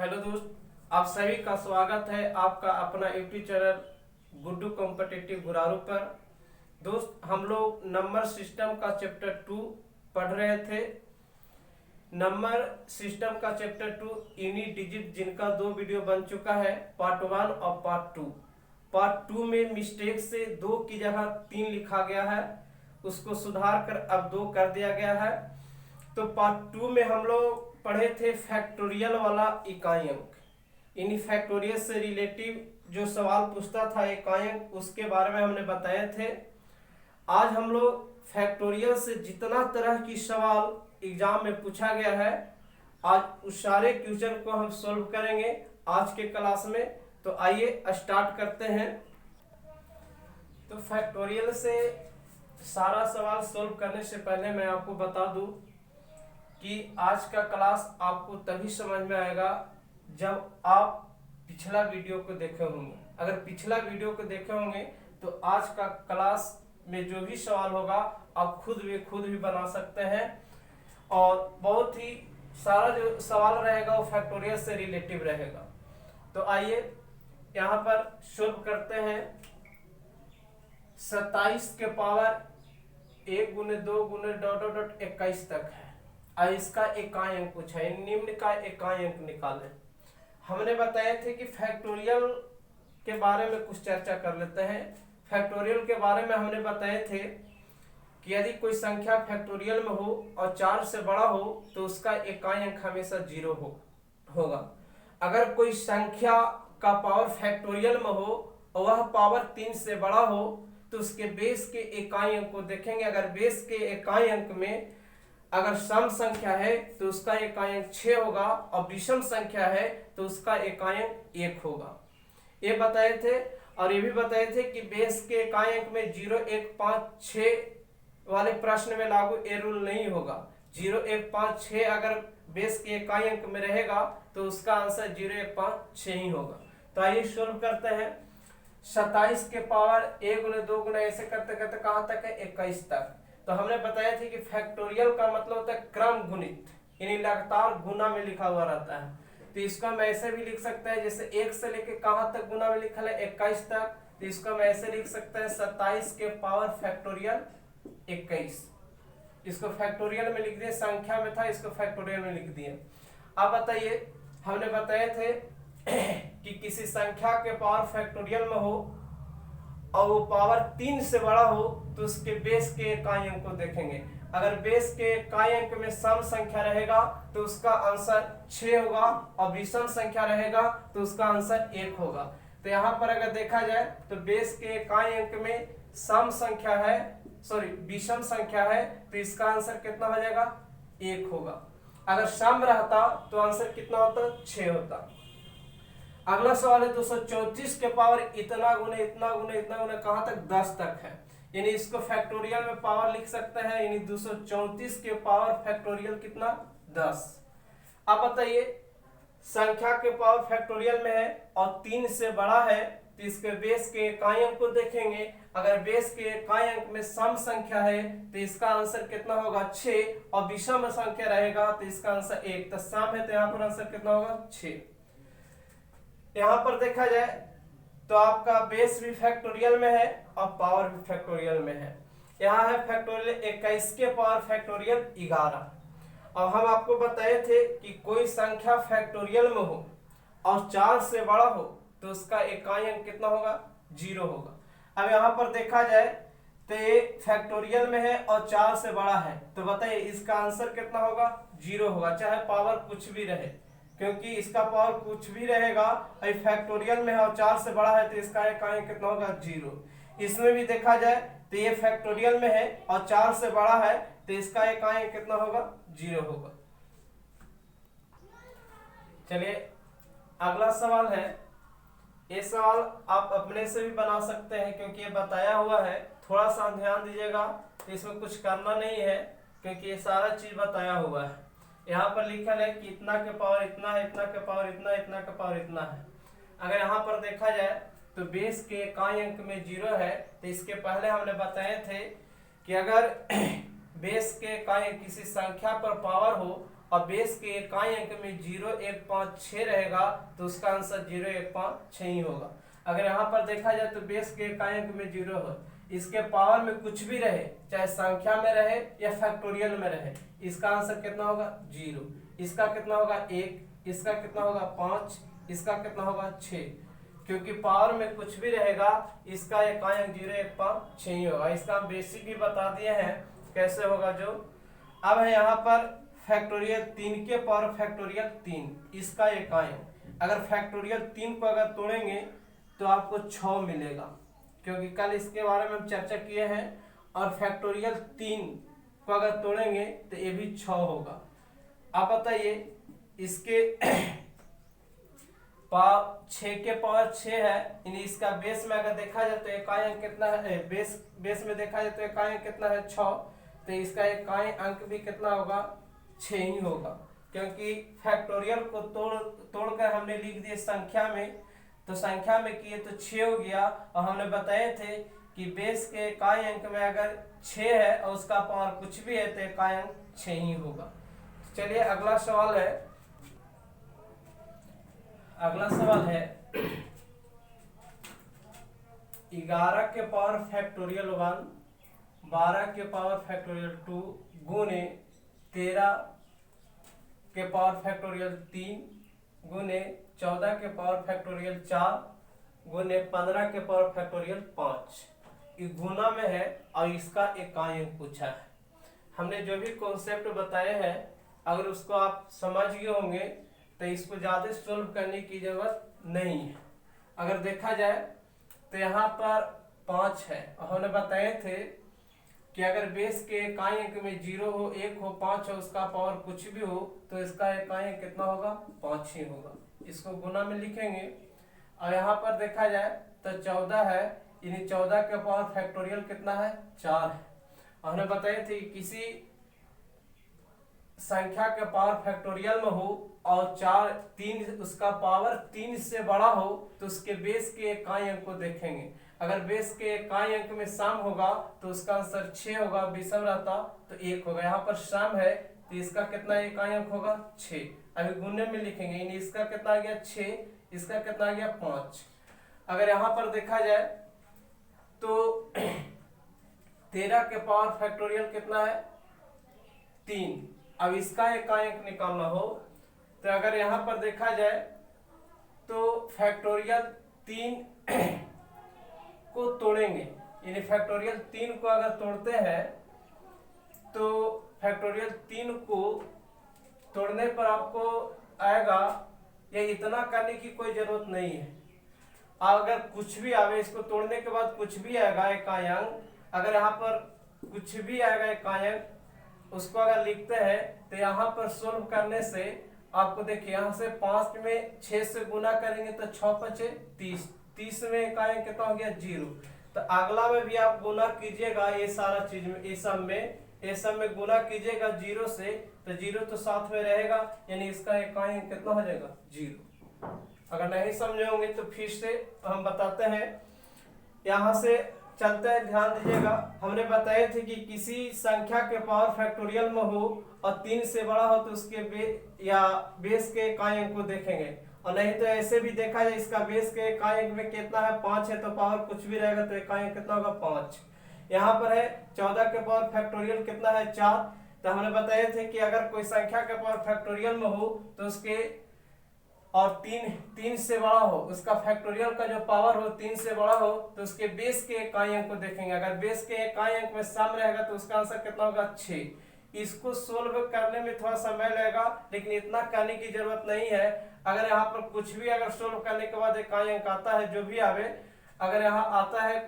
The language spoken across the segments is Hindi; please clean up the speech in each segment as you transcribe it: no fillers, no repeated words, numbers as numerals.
हेलो दोस्त, आप सभी का स्वागत है आपका अपना YouTube channel Guddu competitive Guraru पर। दोस्त, हम लोग नंबर सिस्टम का चैप्टर 2 पढ़ रहे थे। नंबर सिस्टम का चैप्टर 2 यूनिट डिजिट, जिनका 2 वीडियो बन चुका है, पार्ट 1 और पार्ट 2। पार्ट 2 में मिस्टेक से 2 की जगह 3 लिखा गया है, उसको सुधार कर अब 2 कर दिया गया है। तो पार्ट 2 में हम लोग पढ़े थे फैक्टोरियल वाला इकाई अंक। इन फैक्टोरियल से रिलेटिव जो सवाल पूछता था इकाई अंक, उसके बारे में हमने बताए थे। आज हम लोग फैक्टोरियल से जितना तरह की सवाल एग्जाम में पूछा गया है, आज उस सारे क्वेश्चन को हम सॉल्व करेंगे आज के क्लास में। तो आइए स्टार्ट करते हैं। तो फैक्टोरियल से सारा सवाल सॉल्व करने से पहले मैं आपको बता दूं कि आज का क्लास आपको तभी समझ में आएगा जब आप पिछला वीडियो को देखे होंगे। अगर पिछला वीडियो को देखे होंगे तो आज का क्लास में जो भी सवाल होगा आप खुद भी बना सकते हैं, और बहुत ही सारा जो सवाल रहेगा वो फैक्टोरियल से रिलेटिव रहेगा। तो आइए यहाँ पर शुरू करते हैं। 27 के पावर 1 गुने 2 गुने डॉट डॉट डॉट 21 तक है। अब इसका इकाई अंक पूछा है, निम्न का इकाई अंक निकालें। हमने बताए थे कि फैक्टोरियल के बारे में कुछ चर्चा कर लेते हैं। फैक्टोरियल के बारे में हमने बताए थे कि यदि कोई संख्या फैक्टोरियल में हो और 4 से बड़ा हो तो उसका इकाई अंक हमेशा 0 होगा। अगर कोई संख्या का पावर फैक्टोरियल में हो और वह पावर 3 से बड़ा हो तो उसके बेस के इकाई अंक को देखेंगे। अगर बेस के इकाई अंक में अगर सम संख्या है तो उसका इकाई अंक 6 होगा, और विषम संख्या है तो उसका इकाई अंक 1 होगा। ये बताए थे। और ये भी बताए थे कि बेस के इकाई अंक में 0, 1, 5, 6 वाले प्रश्न में लागू ये रूल नहीं होगा। 0, 1, 5, 6 अगर बेस के इकाई अंक में रहेगा तो उसका आंसर 0, 1, 5, 6 ही होगा। तो आइए सोल्व करते हैं। 27 के पावर 1 गुने 2 गुने ऐसे करते करते कहां तक है? 21 तक। तो हमने बताया था कि फैक्टोरियल का मतलब होता है क्रम गुणित, यानी लगातार गुना में लिखा हुआ रहता है। तो इसका मैं ऐसे भी लिख सकता है, जैसे 1 से लेके कहां तक गुना में लिखा है? 21 तक। तो इसका मैं ऐसे लिख सकता है 27 के पावर फैक्टोरियल 21। इसको फैक्टोरियल में लिख दिया, संख्या में था इसको फैक्टोरियल में लिख दिया। अब बताइए, हमने बताए थे कि किसी संख्या के पावर फैक्टोरियल में हो और वो पावर 3 से बड़ा हो तो उसके बेस के इकाई अंक को देखेंगे। अगर बेस के इकाई अंक में सम संख्या रहेगा तो उसका आंसर 6 होगा, और विषम संख्या रहेगा तो उसका आंसर 1 होगा। तो यहाँ पर अगर देखा जाए तो बेस के इकाई अंक में सम संख्या है, विषम संख्या है, तो इसका आंसर कितना हो जाएगा? 1 होगा। अगर सम रहता तो आंसर कितना होता? 6 होता। अगला सवाल है 234 के पावर इतना गुने इतना गुने इतना गुने कहां तक? 10 तक है। यानी इसको फैक्टोरियल में पावर लिख सकते हैं, यानी 234 के पावर फैक्टोरियल कितना? 10। अब बताइए, संख्या के पावर फैक्टोरियल में है और 3 से बड़ा है तो इसके बेस के इकाई अंक को देखेंगे। अगर बेस के इकाई अंक में सम संख्या है तो इसका आंसर कितना होगा? 6, और विषम संख्या रहेगा तो इसका आंसर 1। तो सम है तो यहाँ पर आंसर कितना होगा? 6। यहाँ पर देखा जाए तो आपका बेस भी फैक्टोरियल में है और पावर भी फैक्टोरियल में है। यहाँ है फैक्टोरियल 21 के पावर फैक्टोरियल 11। अब हम आपको बताए थे कि कोई संख्या फैक्टोरियल में हो और 4 से बड़ा हो तो उसका इकाई अंक कितना होगा? 0 होगा। अब यहाँ पर देखा जाए तो ये फैक्टोरियल में है और 4 से बड़ा है, तो बताइए इसका आंसर कितना होगा? 0 होगा, चाहे पावर कुछ भी रहे, क्योंकि इसका पावर कुछ भी रहेगा। फैक्टोरियल में है और 4 से बड़ा है तो इसका इकाई अंक कितना होगा? 0। इसमें भी देखा जाए तो ये फैक्टोरियल में है और 4 से बड़ा है तो इसका इकाई अंक कितना होगा? 0 होगा। चलिए अगला सवाल है। ये सवाल आप अपने से भी बना सकते हैं क्योंकि ये बताया हुआ है। थोड़ा सा ध्यान दीजिएगा, इसमें कुछ करना नहीं है क्योंकि ये सारा चीज बताया हुआ है। यहाँ पर लिखा है कि इतना के पावर इतना है, इतना के पावर इतना, इतना के पावर इतना है। अगर यहाँ पर देखा जाए तो बेस के इकाई अंक में 0 है तो इसके पहले हमने बताए थे कि अगर बेस के इकाई किसी संख्या पर पावर हो और बेस के इकाई अंक में 0, 1, 5, 6 रहेगा तो उसका आंसर 0, 1, 5, 6 ही होगा। अगर यहाँ पर देखा जाए तो बेस के इकाई अंक में 0 हो, इसके पावर में कुछ भी रहे, चाहे संख्या में रहे या फैक्टोरियल में रहे, इसका आंसर कितना होगा 0। इसका कितना होगा 1, इसका कितना होगा 5, इसका कितना होगा 6, क्योंकि पावर में कुछ भी रहेगा इसका इकाई अंक 0, 1, 5, 6 ही होगा। इसका हम बेसिक भी बता दिए हैं कैसे होगा जो। अब है यहाँ पर फैक्टोरियल 3 के पावर फैक्टोरियल 3, इसका इकाई अंक, अगर फैक्टोरियल 3 को अगर तोड़ेंगे तो आपको 6 मिलेगा, क्योंकि कल इसके बारे में हम चर्चा किए हैं। और फैक्टोरियल 3 को अगर तोड़ेंगे तो ये भी 6 होगा। आप बताइए इसके 6 के पावर 6 है, यानी इसका बेस में अगर देखा जाए तो इकाई अंक कितना है, बेस में देखा जाए तो इकाई अंक कितना है 6, तो इसका इकाई अंक भी कितना होगा 6 ही होगा, क्योंकि फैक्टोरियल को तोड़कर हमने लिख दिए संख्या में, तो संख्या में किए तो 6 हो गया। और हमने बताए थे कि बेस के इकाई अंक में अगर 6 है और उसका पावर कुछ भी है तो इकाई अंक 6 ही होगा। चलिए अगला सवाल है, अगला सवाल है 11 के पावर फैक्टोरियल 1, 12 के पावर फैक्टोरियल 2 गुने 13 के पावर फैक्टोरियल 3 गुने 14 के पावर फैक्टोरियल 4 गुने 15 के पावर फैक्टोरियल 5। ये गुना में है और इसका इकाई अंक पूछा है। हमने जो भी कॉन्सेप्ट बताए हैं अगर उसको आप समझ गए होंगे तो इसको ज़्यादा सोल्व करने की जरूरत नहीं है। अगर देखा जाए तो यहाँ पर 5 है और हमने बताए थे कि अगर बेस के इकाई अंक में 0 हो, 1 हो, 5 हो, उसका पावर कुछ भी हो तो इसका इकाई अंक कितना होगा 5 ही होगा। इसको गुना में लिखेंगे। और यहाँ पर देखा जाए तो 14 है, यानी 14 के पावर फैक्टोरियल कितना है 4 है। और हमने बताए थे किसी संख्या के पावर फैक्टोरियल में हो और 3 उसका पावर 3 से बड़ा हो तो उसके बेस के इकाई अंक को देखेंगे। अगर बेस के इकाई अंक में सम होगा तो उसका आंसर 6 होगा, विषम रहता तो 1 होगा। यहाँ पर सम है तो इसका कितना इकाई अंक होगा 6। अभी गुणने में लिखेंगे, यानी इसका कितना आ गया 6, इसका कितना आ गया 5। अगर यहाँ पर देखा जाए तो 13 के पावर फैक्टोरियल कितना है 3। अब इसका इकाई अंक निकालना हो तो अगर यहाँ पर देखा जाए तो फैक्टोरियल 3 को तोड़ेंगे, यानी फैक्टोरियल 3 को अगर तोड़ते हैं तो फैक्टोरियल 3 को तोड़ने पर आपको आएगा, या इतना करने की कोई जरूरत नहीं है। अगर कुछ भी आवे, इसको तोड़ने के बाद कुछ भी आएगा इकाई अंक, अगर यहाँ पर कुछ भी आएगा इकाई अंक उसको अगर लिखते हैं तो यहाँ पर सोल्व करने से आपको देखिए यहाँ से 5 में 6 से गुना करेंगे तो 6 5 30, 30 में इकाई अंक कितना हो गया 0। तो अगला में भी आप गुना कीजिएगा, ये सारा चीज में ये सब में गुना कीजिएगा 0 से, तो 0 तो साथ में रहेगा, यानी इसका इकाई अंक कितना हो जाएगा 0। अगर नहीं समझे होंगे तो फिर से हम बताते हैं। यहाँ से चलते हैं, ध्यान दीजिएगा। हमने बताए थे कि किसी संख्या के पावर फैक्टोरियल में हो और 3 से बड़ा हो तो उसके बेस के इकाई अंक को देखेंगे, और नहीं तो ऐसे भी देखा जाए इसका बेस के इकाई अंक में कितना है 5 है तो पावर कुछ भी रहेगा तो इकाई अंक कितना होगा 5। यहाँ पर है 14 के पावर फैक्टोरियल कितना है 4। तो हमने बताए थे कि अगर कोई संख्या के पावर फैक्टोरियल में हो तो उसके और 3 से बड़ा हो, उसका फैक्टोरियल का जो पावर हो 3 से बड़ा हो तो उसके बेस के इकाई अंक को देखेंगे। अगर बेस के इकाई अंक में सम रहेगा तो उसका आंसर कितना होगा 6। इसको सोल्व करने में थोड़ा समय लगेगा लेकिन इतना करने की जरूरत नहीं है। अगर यहाँ पर कुछ भी अगर सोल्व करने के बाद इकाई अंक आता है, जो भी आवे, अगर यहाँ आता है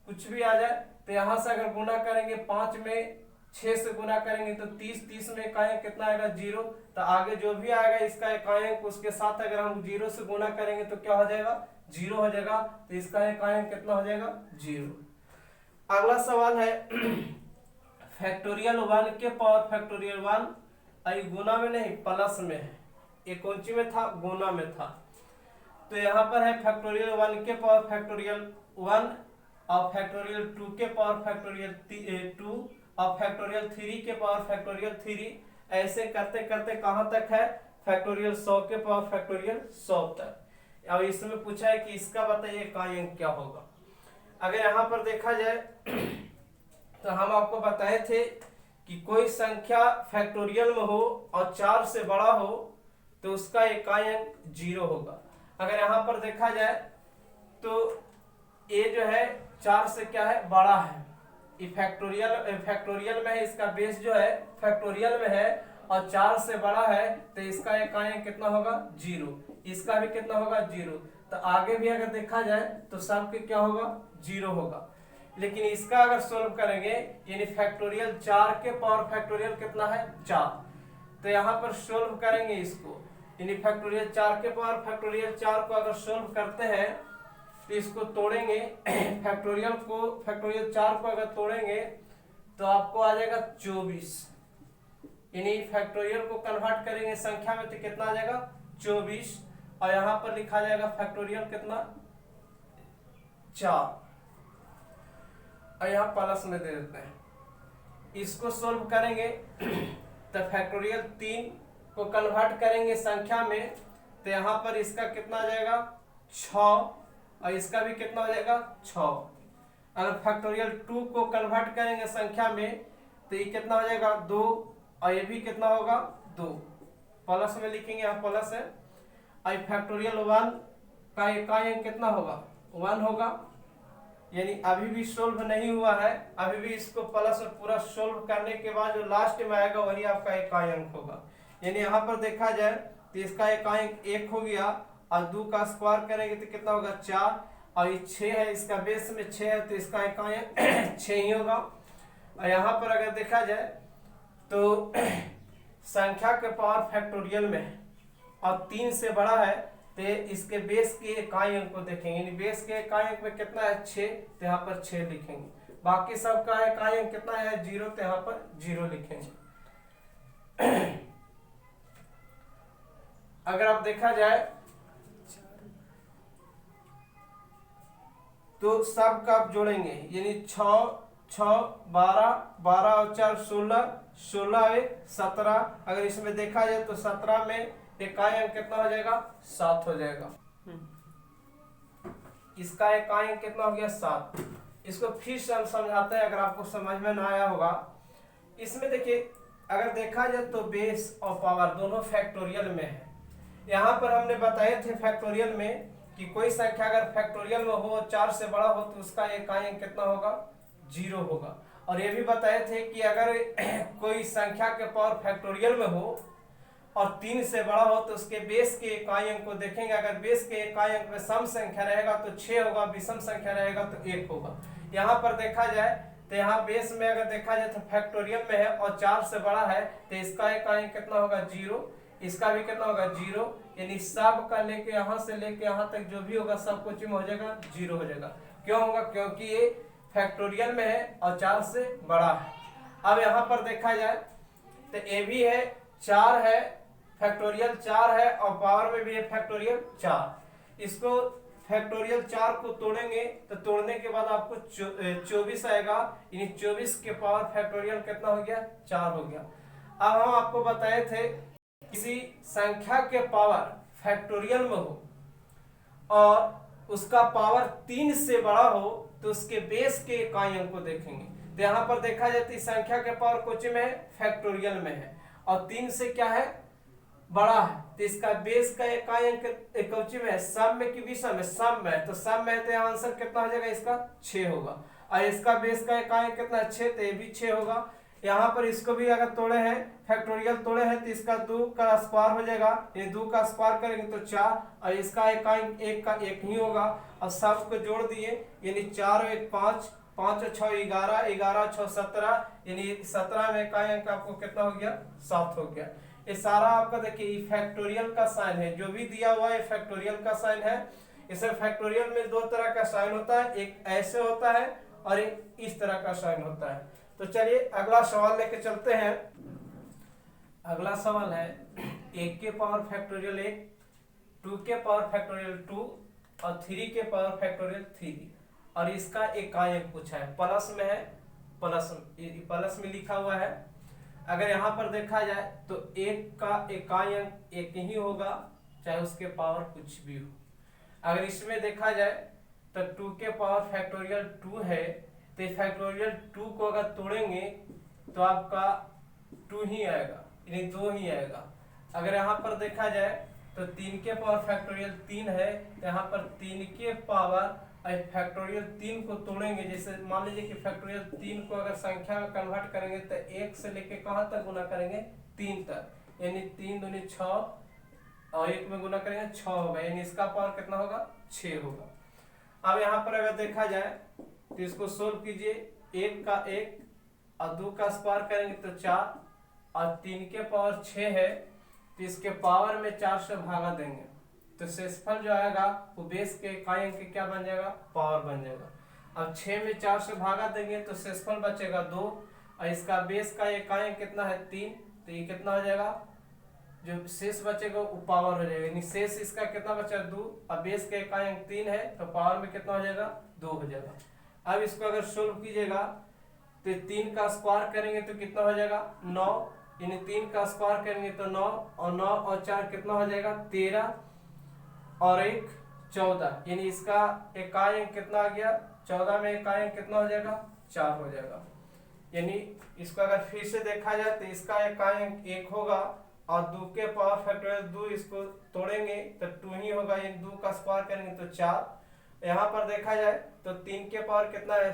कुछ भी आ जाए तो यहाँ से अगर गुना करेंगे 5 में 6 से गुना करेंगे तो 30 में इकाई अंक कितना आएगा 0। तो आगे जो भी आएगा इसका इकाई अंक उसके साथ अगर हम 0 से गुना करेंगे तो क्या हो जाएगा 0 हो जाएगा, तो इसका इकाई अंक कितना हो जाएगा 0। अगला सवाल है फैक्टोरियल 1 के पावर फैक्टोरियल 1, अरे गुना में नहीं प्लस में है, ये कौन सी में था गुना में था। तो यहाँ पर है फैक्टोरियल 1 के पावर फैक्टोरियल 1 और फैक्टोरियल 2 के पावर फैक्टोरियल 2 और फैक्टोरियल 3 के पावर फैक्टोरियल 3। ऐसे करते करते कहाँ तक है, फैक्टोरियल 100 के पावर फैक्टोरियल 100 तक। अब इसमें पूछा है कि इसका बताइए इकाई अंक क्या होगा। अगर यहाँ पर देखा जाए तो हम आपको बताए थे कि कोई संख्या फैक्टोरियल में हो और 4 से बड़ा हो तो उसका इकाई अंक 0 होगा। अगर यहाँ पर देखा जाए तो ये जो है 4 से क्या है, बड़ा है, ये फैक्टोरियल में है, इसका बेस जो है फैक्टोरियल में है और 4 से बड़ा है तो इसका इकाई अंक कितना होगा, 0। इसका भी कितना होगा, 0। तो आगे भी अगर देखा जाए तो सब के क्या होगा, 0 होगा। लेकिन इसका अगर सोल्व करेंगे यानी फैक्टोरियल 4 के पावर फैक्टोरियल कितना है, 4, तो यहाँ पर सोल्व करेंगे इसको, यानी फैक्टोरियल 4 के पावर फैक्टोरियल 4 को अगर सोल्व करते हैं तो इसको तोड़ेंगे फैक्टोरियल 4 को अगर तोड़ेंगे तो आपको आ जाएगा 24, यानी फैक्टोरियल को कन्वर्ट करेंगे संख्या में तो कितना आ जाएगा, 24, और यहाँ पर लिखा जाएगा फैक्टोरियल कितना, 4, और यहाँ प्लस में दे देते हैं। इसको सोल्व करेंगे तो फैक्टोरियल 3 को कन्वर्ट करेंगे संख्या में तो यहाँ पर इसका कितना आ जाएगा, 6, और इसका भी कितना हो जाएगा, 6। अगर फैक्टोरियल 2 को कन्वर्ट करेंगे संख्या में तो ये कितना हो जाएगा, 2, और ये भी कितना होगा, 2, प्लस में लिखेंगे, यहाँ प्लस है। और फैक्टोरियल 1 का इकाई अंक कितना होगा, 1 होगा, यानी अभी भी सोल्व नहीं हुआ है, अभी भी इसको प्लस और पूरा सोल्व करने के बाद जो लास्ट में आएगा वही आपका इकाई अंक होगा। यानी यहाँ पर देखा जाए तो इसका इकाई अंक 1 हो गया और 2 का स्क्वायर करेंगे तो कितना होगा, 4, और ये 6 है, इसका बेस में 6 है तो इसका इकाई अंक 6 ही होगा। और यहाँ पर अगर देखा जाए तो संख्या के पावर फैक्टोरियल में है और 3 से बड़ा है तो इसके बेस के इकाई अंक को देखेंगे, यानी बेस के इकाई अंक में कितना है, 6, तो यहाँ पर 6 लिखेंगे। बाकी सब का इकाई अंक कितना है, 0, तो यहाँ पर 0 लिखेंगे। अगर आप देखा जाए तो सब का आप जोड़ेंगे, यानी 6 12 12 और 4 16 16 1 17। अगर इसमें देखा जाए तो 17 में इकाई अंक कितना हो जाएगा, 7 हो जाएगा। इसका इकाई अंक कितना हो गया, 7। इसको फिर से हम समझाते हैं अगर आपको समझ में ना आया होगा। इसमें देखिए अगर देखा जाए तो बेस और पावर दोनों फैक्टोरियल में है। यहाँ पर हमने बताए थे फैक्टोरियल में कि कोई संख्या अगर फैक्टोरियल में हो 4 से बड़ा हो तो उसका इकाई अंक कितना होगा, 0 होगा। और ये भी बताए थे कि अगर कोई संख्या के पावर फैक्टोरियल में हो और 3 से बड़ा हो तो उसके बेस के इकाई अंक को देखेंगे। अगर बेस के इकाई अंक में सम संख्या रहेगा तो 6 होगा, विषम संख्या रहेगा तो 1 होगा। यहाँ पर देखा जाए तो यहाँ बेस में अगर देखा जाए तो फैक्टोरियल में है और 4 से बड़ा है तो इसका इकाई अंक कितना होगा, 0, इसका भी कितना होगा, 0, यानी सब का लेके यहाँ से लेके यहाँ तक जो भी होगा सब कुछ में हो जाएगा, 0 हो जाएगा। क्यों होगा, क्योंकि ये फैक्टोरियल में है और 4 से बड़ा है। अब यहाँ पर देखा जाए तो ये भी है, 4 है, फैक्टोरियल 4 है और पावर में भी है फैक्टोरियल 4। इसको फैक्टोरियल 4 को तोड़ेंगे तो तोड़ने के बाद आपको 24 आएगा, यानी 24 के पावर फैक्टोरियल कितना हो गया, 4 हो गया। अब हम आपको बताए थे किसी संख्या के पावर फैक्टोरियल में हो और उसका पावर 3 से बड़ा हो तो उसके बेस के इकाई अंक को देखेंगे। तो यहाँ पर देखा जाए तो संख्या के पावर कोचे में है, फैक्टोरियल में है और 3 से क्या है, बड़ा है, तो इसका बेस का इकाई अंक कोचे में है, सम में कि विषम में, सम में, तो सम में तो आंसर कितना हो जाएगा, इसका 6 होगा। और इसका बेस का इकाई अंक कितना, 6, तो ये भी 6 होगा। यहाँ पर इसको भी अगर तोड़े हैं, फैक्टोरियल तोड़े हैं तो इसका 2 का स्क्वायर हो जाएगा, ये 2 का स्क्वायर करेंगे तो 4, और इसका इकाई 1 का 1 ही होगा। और सब को जोड़ दिए यानी 4 और 1 5, 5 और 6 11, 11 और 6 17, यानी 17 में इकाई अंक आपको कितना हो गया, 7 हो गया। ये सारा आपका देखिए फैक्टोरियल का साइन है, जो भी दिया हुआ है फैक्टोरियल का साइन है। इसे फैक्टोरियल में 2 तरह का साइन होता है, एक ऐसे होता है और एक इस तरह का साइन होता है। तो चलिए अगला सवाल लेके चलते हैं। अगला सवाल है 1 के पावर फैक्टोरियल 1, 2 के पावर फैक्टोरियल 2 और 3 के पावर फैक्टोरियल 3, और इसका इकाई अंक पूछा है, प्लस में है, प्लस में लिखा हुआ है। अगर यहाँ पर देखा जाए तो एक का इकाई अंक एक ही होगा, चाहे उसके पावर कुछ भी हो। अगर इसमें देखा जाए तो 2 के पावर फैक्टोरियल 2 है, तो फैक्टोरियल 2 को अगर तोड़ेंगे तो आपका 2 ही आएगा, यानी 2 ही आएगा। अगर यहाँ पर देखा जाए तो 3 के पावर फैक्टोरियल 3 है, तो यहाँ पर 3 के पावर फैक्टोरियल 3 को तोड़ेंगे, जैसे मान लीजिए कि फैक्टोरियल 3 को अगर संख्या में कन्वर्ट करेंगे तो 1 से लेके कहाँ तक गुना करेंगे, 3 तक, यानी 3 दूनी 6 और 1 में गुना करेंगे 6 होगा, यानी इसका पावर कितना होगा, 6 होगा। अब यहाँ पर अगर देखा जाए तो इसको सोल्व कीजिए, 1 का 1 और 2 का स्क्वायर करेंगे तो 4 और 3 के पावर 6 है, तो इसके पावर में 4 से भागा देंगे तो शेषफल जो आएगा वो बेस के इकाई अंक क्या बन जाएगा, पावर बन जाएगा। अब 6 में 4 से भागा देंगे तो शेषफल बचेगा 2 और इसका बेस का इकाई अंक कितना है, 3, तो ये कितना हो जाएगा, जो शेष बचेगा वो पावर हो जाएगा, यानी शेष इसका कितना बचा 2 और बेस का इकाई अंक 3 है, तो पावर में कितना हो जाएगा, 2 हो जाएगा। अब इसको अगर सोल्व कीजिएगा तो 3 का स्क्वायर करेंगे तो कितना हो जाएगा, 9, यानी 3 का स्क्वायर करेंगे तो 9 और 9 और 4 कितना हो जाएगा, 13 और 1 14, यानी इसका इकाई अंक कितना आ गया, 14 में इकाई अंक कितना हो जाएगा, 4 हो जाएगा। यानी इसको अगर फिर से देखा जाए तो इसका इकाई अंक 1 होगा और 2 के पावर फैक्टोरियल 2 इसको तोड़ेंगे तो 2 ही होगा, यानी 2 का स्क्वायर करेंगे तो 4। यहाँ पर देखा जाए तो 3 के पावर कितना है,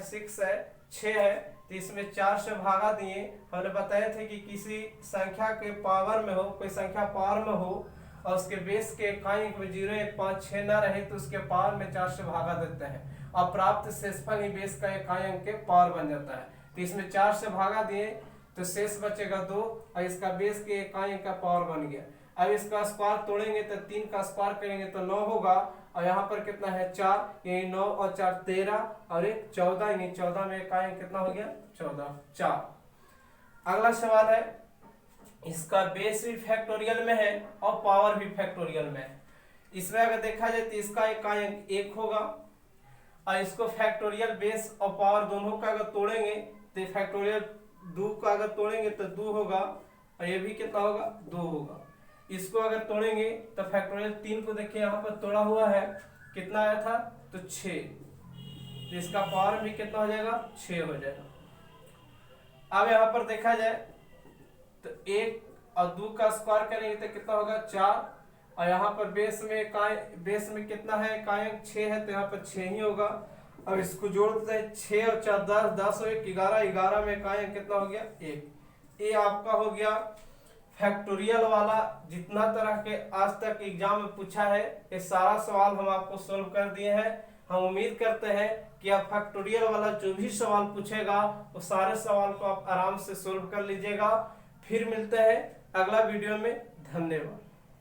6 है, तो इसमें 4 से भागा दिए। हमने बताए थे कि किसी संख्या के पावर में हो, कोई संख्या पावर में हो और उसके बेस के इकाई अंक में 0 1 5 6 ना रहे तो उसके पावर में 4 से भागा देते हैं और प्राप्त शेषफल ही बेस का इकाई अंक के पावर बन जाता है। तो इसमें 4 से भागा दिए तो शेष बचेगा 2 और इसका बेस के इकाई अंक का पावर बन गया। अब इसका स्क्वायर तोड़ेंगे तो 3 का स्क्वायर करेंगे तो 9 होगा और यहाँ पर कितना है, 4, यानी 9 और 4 13 और 1 14, यानी 14 में इकाई अंक कितना हो गया, 14 4। अगला सवाल है, इसका बेस भी फैक्टोरियल में है और पावर भी फैक्टोरियल में है। इसमें अगर देखा जाए तो इसका इकाई अंक 1 होगा और इसको फैक्टोरियल बेस और पावर दोनों का अगर तोड़ेंगे तो फैक्टोरियल 2 का अगर तोड़ेंगे तो 2 होगा और ये भी कितना होगा, 2 होगा। इसको अगर तोड़ेंगे तो फैक्टोरियल 3 को देखिए यहाँ पर तोड़ा हुआ है, कितना आया था, तो 6, तो इसका पावर भी कितना हो जाएगा, 6 हो जाएगा। अब यहाँ पर देखा जाए तो 1 और 2 का स्क्वायर करेंगे तो कितना होगा, 4 और यहाँ पर बेस में कितना है, इकाई अंक 6 है, तो यहाँ पर 6 ही होगा। अब इसको जोड़ते हैं, 6 और 4 10 10 और 1 11, 11 में इकाई अंक कितना हो गया, 1। ये आपका हो गया फैक्टोरियल वाला। जितना तरह के आज तक एग्जाम में पूछा है ये सारा सवाल हम आपको सोल्व कर दिए हैं। हम उम्मीद करते हैं कि आप फैक्टोरियल वाला जो भी सवाल पूछेगा वो सारे सवाल को आप आराम से सोल्व कर लीजिएगा। फिर मिलते हैं अगला वीडियो में। धन्यवाद।